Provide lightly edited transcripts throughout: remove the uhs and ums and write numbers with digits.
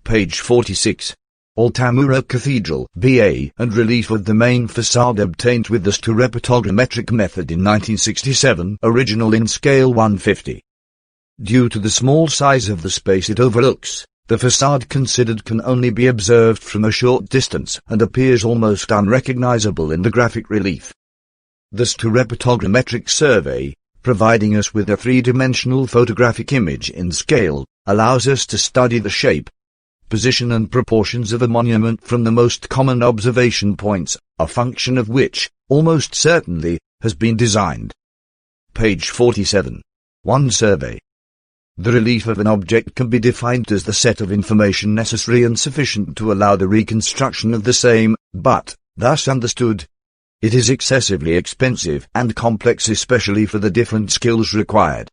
Page 46. Altamura Cathedral, BA, and relief of the main facade obtained with the stereophotogrametric method in 1967, original in scale 150. Due to the small size of the space it overlooks, the facade considered can only be observed from a short distance and appears almost unrecognizable in the graphic relief. The stereophotogrametric survey, providing us with a three-dimensional photographic image in scale, allows us to study the shape, position and proportions of a monument from the most common observation points, a function of which, almost certainly, has been designed. Page 47. 1. Survey. The relief of an object can be defined as the set of information necessary and sufficient to allow the reconstruction of the same, but, thus understood, it is excessively expensive and complex, especially for the different skills required.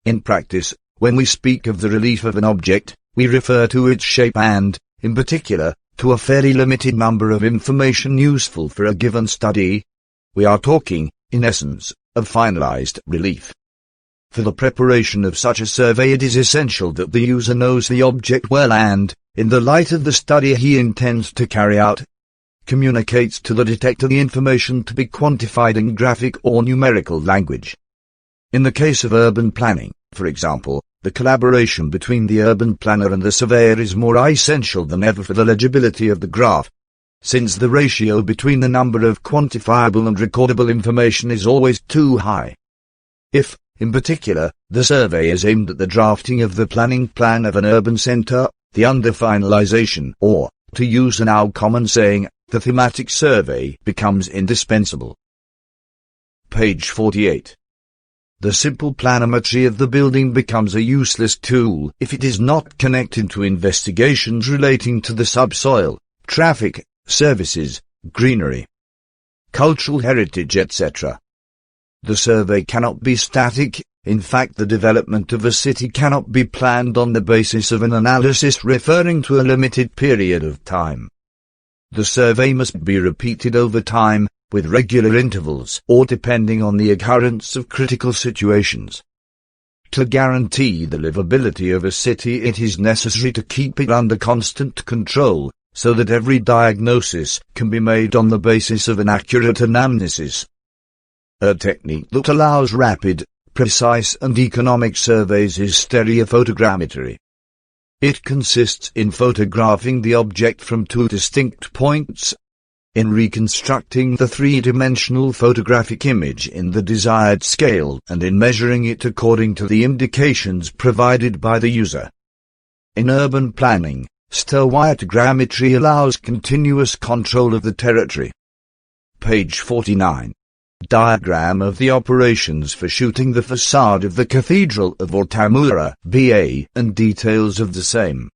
In practice, when we speak of the relief of an object, we refer to its shape and, in particular, to a fairly limited number of information useful for a given study. We are talking, in essence, of finalized relief. For the preparation of such a survey it is essential that the user knows the object well and, in the light of the study he intends to carry out, communicates to the detector the information to be quantified in graphic or numerical language. In the case of urban planning, for example, the collaboration between the urban planner and the surveyor is more essential than ever for the legibility of the graph, since the ratio between the number of quantifiable and recordable information is always too high. If, in particular, the survey is aimed at the drafting of the planning plan of an urban center, the under-finalization, or, to use a now common saying, the thematic survey becomes indispensable. Page 48. The simple planimetry of the building becomes a useless tool if it is not connected to investigations relating to the subsoil, traffic, services, greenery, cultural heritage, etc. The survey cannot be static. In fact, the development of a city cannot be planned on the basis of an analysis referring to a limited period of time. The survey must be repeated over time, with regular intervals, or depending on the occurrence of critical situations. To guarantee the livability of a city, it is necessary to keep it under constant control, so that every diagnosis can be made on the basis of an accurate anamnesis. A technique that allows rapid, precise and economic surveys is stereophotogrammetry. It consists in photographing the object from two distinct points, in reconstructing the three-dimensional photographic image in the desired scale and in measuring it according to the indications provided by the user. In urban planning, stereophotogrammetry allows continuous control of the territory. Page 49. Diagram of the operations for shooting the facade of the Cathedral of Altamura, BA, and details of the same.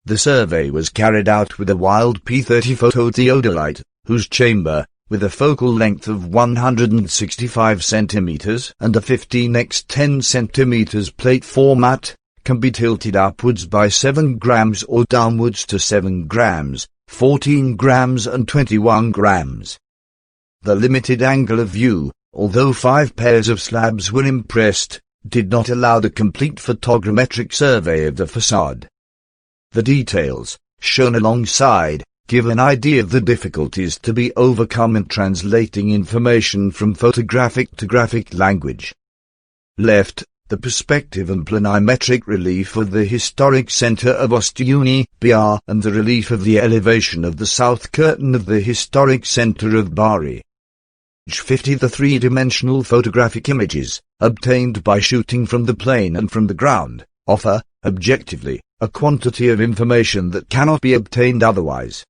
The survey was carried out with a wild P30 phototheodolite, whose chamber, with a focal length of 165 cm and a 15x10 cm plate format, can be tilted upwards by 7 grams or downwards to 7 grams, 14 grams and 21 grams. The limited angle of view, although 5 pairs of slabs were impressed, did not allow the complete photogrammetric survey of the facade. The details, shown alongside, give an idea of the difficulties to be overcome in translating information from photographic to graphic language. Left, the perspective and planimetric relief of the historic center of Ostiuni, BR, and the relief of the elevation of the south curtain of the historic center of Bari. Page 50. The three-dimensional photographic images, obtained by shooting from the plane and from the ground, offer, objectively, a quantity of information that cannot be obtained otherwise.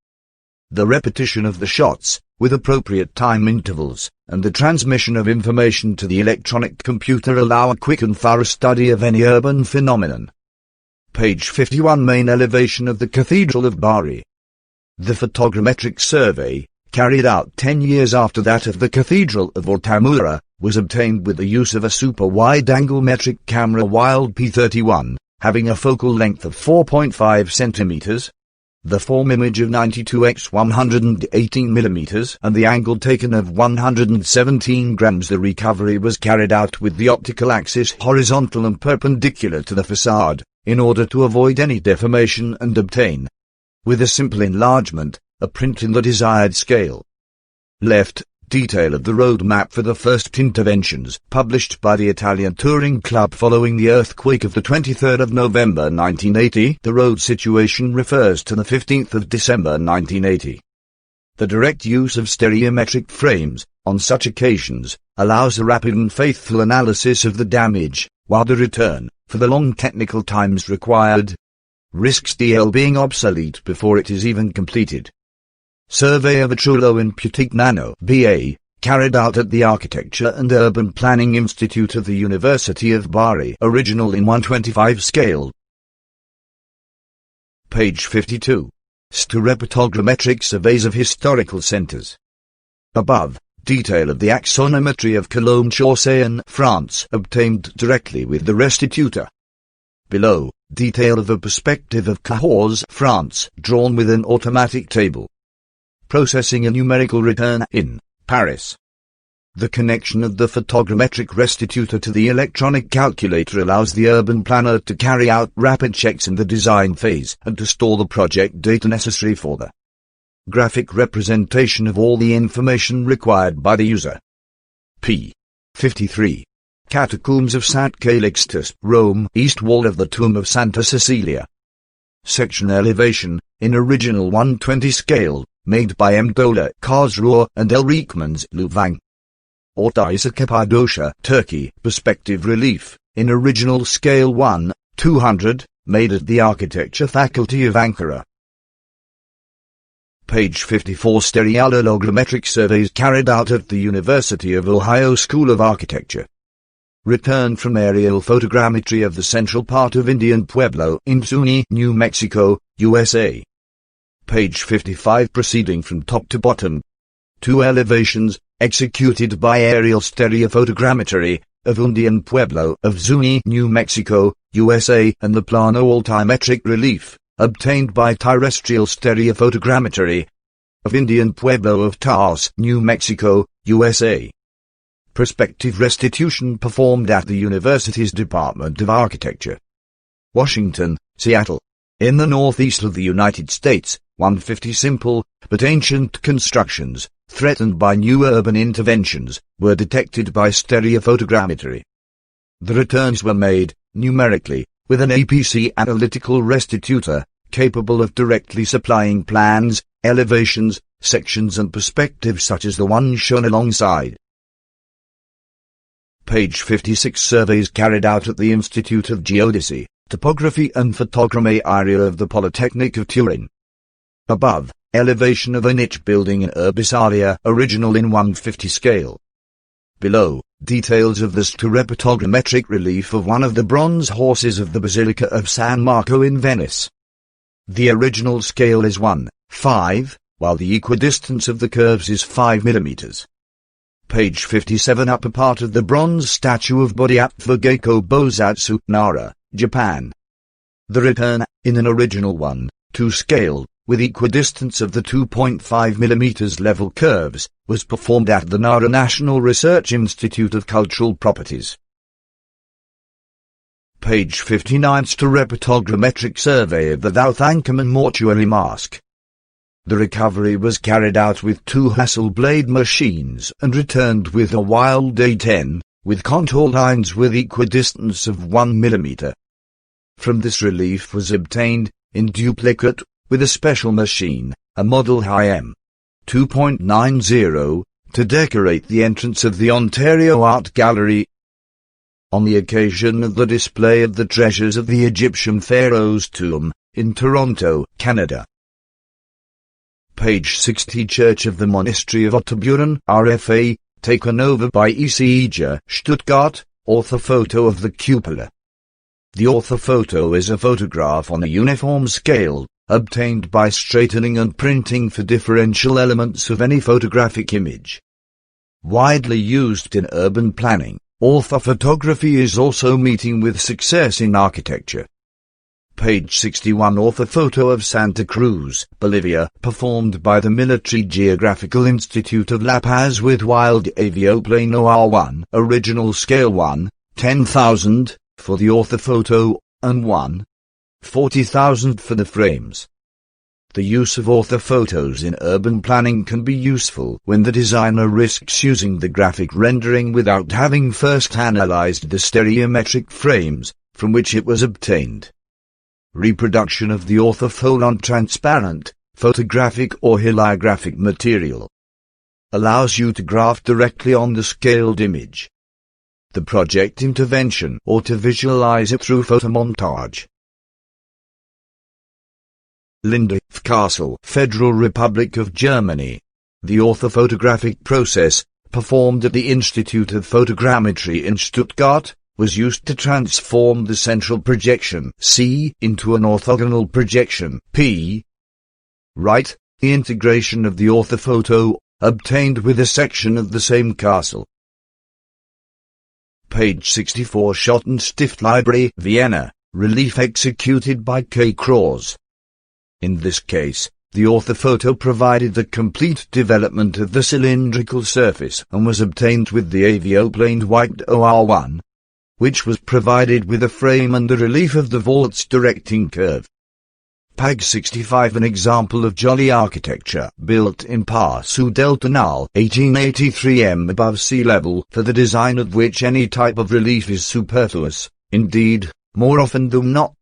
The repetition of the shots, with appropriate time intervals, and the transmission of information to the electronic computer allow a quick and thorough study of any urban phenomenon. Page 51. Main elevation of the Cathedral of Bari. The photogrammetric survey, carried out 10 years after that of the Cathedral of Altamura, was obtained with the use of a super-wide-angle metric camera Wild P31, having a focal length of 4.5 cm, the form image of 92x 118 mm, and the angle taken of 117 grams. The recovery was carried out with the optical axis horizontal and perpendicular to the facade, in order to avoid any deformation and obtain, with a simple enlargement, a print in the desired scale. Left, detail of the road map for the first interventions published by the Italian Touring Club following the earthquake of the 23rd of November 1980. The road situation refers to the 15th of December 1980. The direct use of stereometric frames, on such occasions, allows a rapid and faithful analysis of the damage, while the return, for the long technical times required, risks DL being obsolete before it is even completed. Survey of Aciullo in Putignano, BA, carried out at the Architecture and Urban Planning Institute of the University of Bari, original in 1/25 scale. Page 52. Stereophotogrametric surveys of historical centers. Above, detail of the axonometry of Cologne-Chaussée, France, obtained directly with the restitutor. Below, detail of a perspective of Cahors, France, drawn with an automatic table. Processing a numerical return in Paris. The connection of the photogrammetric restitutor to the electronic calculator allows the urban planner to carry out rapid checks in the design phase and to store the project data necessary for the graphic representation of all the information required by the user. p. 53. Catacombs of St. Calixtus, Rome, east wall of the tomb of Santa Cecilia. Section elevation, in original 1/20 scale, made by M. Dola, Karlsruhe, and L. Reekmans, Louvain. Ortaisa, Cappadocia, Turkey, perspective relief, in original scale 1/200, made at the Architecture Faculty of Ankara. Page 54. Stereologrammetric surveys carried out at the University of Ohio School of Architecture. Return from aerial photogrammetry of the central part of Indian Pueblo in Zuni, New Mexico, USA. Page 55. Proceeding from top to bottom. 2 elevations, executed by aerial stereophotogrammetry, of Indian Pueblo of Zuni, New Mexico, USA, and the plano-altimetric relief, obtained by terrestrial stereophotogrammetry, of Indian Pueblo of Taos, New Mexico, USA. Prospective restitution performed at the university's Department of Architecture. Washington, Seattle. In the northeast of the United States, 150 simple, but ancient constructions, threatened by new urban interventions, were detected by stereophotogrammetry. The returns were made, numerically, with an APC analytical restitutor, capable of directly supplying plans, elevations, sections and perspectives such as the one shown alongside. Page 56. Surveys carried out at the Institute of Geodesy, Topography and Photogrammetry area of the Polytechnic of Turin. Above, elevation of a niche building in Urbisaria, original in 1/50 scale. Below, details of the stereophotogrammetric relief of one of the bronze horses of the Basilica of San Marco in Venice. The original scale is 1/5, while the equidistance of the curves is 5 mm. Page 57. Upper part of the bronze statue of Bodhisattva Geiko Bosatsu, Nara, Japan. The return, in an original 1/2 scale, with equidistance of the 2.5 mm level curves, was performed at the Nara National Research Institute of Cultural Properties. Page 59. Stereophotogrammetric survey of the Tutankhamun mortuary mask. The recovery was carried out with 2 Hasselblad machines and returned with a Wild A10, with contour lines with equidistance of 1 mm. From this relief was obtained, in duplicate, with a special machine, a model HM 2.90, to decorate the entrance of the Ontario Art Gallery. On the occasion of the display of the treasures of the Egyptian pharaoh's tomb, in Toronto, Canada. Page 60. Church of the Monastery of Ottoburen, RFA, taken over by ECEGA, Stuttgart, orthophoto of the cupola. The orthophoto is a photograph on a uniform scale, obtained by straightening and printing for differential elements of any photographic image. Widely used in urban planning, orthophotography is also meeting with success in architecture. Page 61. Orthophoto of Santa Cruz, Bolivia, performed by the Military Geographical Institute of La Paz with Wild Avioplano R1, original scale 1/10,000, for the orthophoto, and 1 40,000 for the frames. The use of orthophotos in urban planning can be useful when the designer risks using the graphic rendering without having first analyzed the stereometric frames from which it was obtained. Reproduction of the orthophoto on transparent, photographic or heliographic material allows you to graft directly on the scaled image. The project intervention or to visualize it through photomontage. Lindau Castle, Federal Republic of Germany. The orthophotographic process, performed at the Institute of Photogrammetry in Stuttgart, was used to transform the central projection C into an orthogonal projection P. Right, the integration of the orthophoto, obtained with a section of the same castle. Page 64 Schottenstift Library, Vienna, relief executed by K. Kraus. In this case, the orthophoto provided the complete development of the cylindrical surface and was obtained with the avioplaned white OR1, which was provided with a frame and the relief of the vault's directing curve. Page 65 An example of jolly architecture built in Passau del Canal 1883 m above sea level, for the design of which any type of relief is superfluous, indeed, more often than not.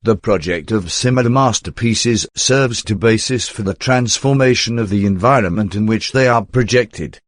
The project of similar masterpieces serves to basis for the transformation of the environment in which they are projected.